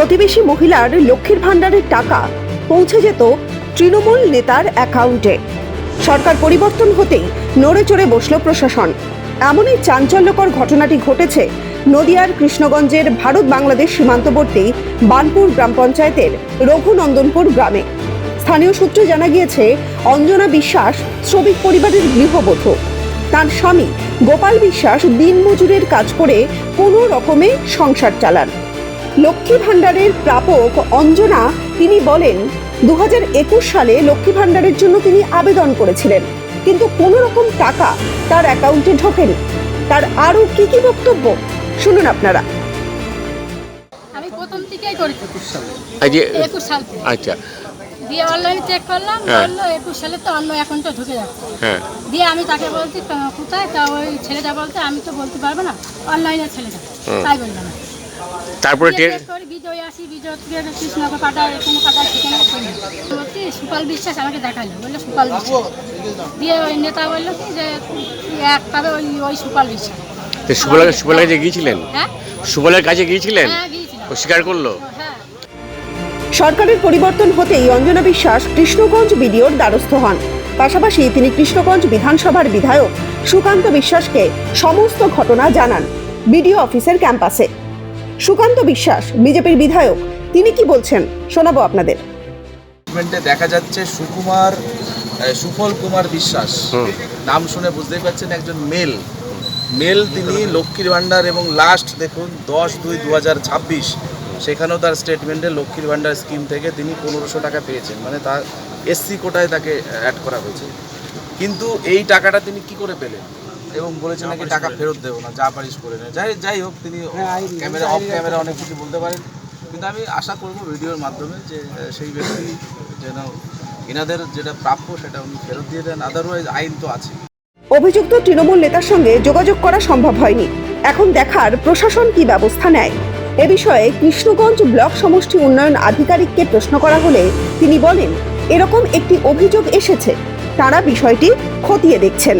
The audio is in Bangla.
প্রতিবেশী মহিলার লক্ষ্মীর ভাণ্ডারের টাকা পৌঁছে যেত তৃণমূল নেতার অ্যাকাউন্টে। সরকার পরিবর্তন হতেই নড়ে চড়ে বসল প্রশাসন। এমনই চাঞ্চল্যকর ঘটনাটি ঘটেছে নদিয়ার কৃষ্ণগঞ্জের ভারত বাংলাদেশ সীমান্তবর্তী বানপুর গ্রাম পঞ্চায়েতের রঘুনন্দনপুর গ্রামে। স্থানীয় সূত্রে জানা গিয়েছে, অঞ্জনা বিশ্বাস শ্রমিক পরিবারের গৃহবধূ। তার স্বামী গোপাল বিশ্বাস দিনমজুরের কাজ করে কোনো রকমে সংসার চালান। লক্ষ্মী ভাণ্ডারের প্রাপক অঞ্জনা তিনি বলেন, 2021 সালে লক্ষ্মী ভাণ্ডারের জন্য তিনি আবেদন করেছিলেন, কিন্তু কোনো রকম টাকা তার অ্যাকাউন্টে ঢোকেনি। তার আরও কি বক্তব্য শুনুন আপনারা। আমি প্রথম থেকেই করি 21 সাল থেকে। আচ্ছা, দিয়ে অনলাইনে চেক করলাম, বললো 21 সালে তো অন্য অ্যাকাউন্টে ঢুকে যাচ্ছে। দিয়ে আমি তাকে বলছি কোথায়, তা ওই ছেলেটা বলতে আমি তো বলতে পারবো না, অনলাইনে ছেলেটা তাই বললাম। তারপরে বিজয় আসি, বিজয় কৃষ্ণকে পাঠায়, এখানে পাঠায়, সেখানে বলছি সুপাল বিশ্বাস আমাকে দেখালো, বললো সুপাল বিশ্বাস। দিয়ে ওই নেতা বললো কি যে এক পাবে ওই সুপাল বিশ্বাস। সুবলের কাছে গিয়েছিলেন? হ্যাঁ, সুবলের কাছে গিয়েছিলেন? হ্যাঁ গিয়েছিলাম। ও স্বীকার করলো? হ্যাঁ। সরকারের পরিবর্তন হতেই অঞ্জনা বিশ্বাস কৃষ্ণগঞ্জ বিডিওর দ্বারস্থ হন। পাশাপাশি তিনি কৃষ্ণগঞ্জ বিধানসভার বিধায়ক সুকান্ত বিশ্বাসকে সমস্ত ঘটনা জানান বিডিও অফিসের ক্যাম্পাসে। সুকান্ত বিশ্বাস বিজেপির বিধায়ক, তিনি কি বলছেন শোনাবো আপনাদের। দেখা যাচ্ছে সুফল কুমার বিশ্বাস, নাম শুনে বুঝতেই পারছেন একজন মেল তিনি লক্ষ্মীর ভাণ্ডার এবং লাস্ট দেখুন 10/2/2026 সেখানেও তার স্টেটমেন্টে লক্ষ্মীর ভাণ্ডার স্কিম থেকে তিনি 1500 টাকা পেয়েছেন, মানে তার এসসি কোটায় তাকে অ্যাড করা হয়েছে। কিন্তু এই টাকাটা তিনি কি করে পেলেন এবং বলেছেন নাকি টাকা ফেরত দেবো না, যা পারিস করে নেয়। যাই হোক, তিনি ক্যামেরা অফ ক্যামেরা অনেক কিছু বলতে পারেন, কিন্তু আমি আশা করব ভিডিওর মাধ্যমে যে সেই ব্যক্তি যেন এনাদের যেটা প্রাপ্য সেটা উনি ফেরত দিয়ে দেন। আদারওয়াইজ আইন তো আছে। অভিযুক্ত তৃণমূল নেতার সঙ্গে যোগাযোগ করা সম্ভব হয়নি। এখন দেখার প্রশাসন কি ব্যবস্থা নেয়। এ বিষয়ে কৃষ্ণগঞ্জ ব্লক সমষ্টি উন্নয়ন আধিকারিককে প্রশ্ন করা হলে তিনি বলেন, এরকম একটি অভিযোগ এসেছে, তারা বিষয়টি খতিয়ে দেখছেন।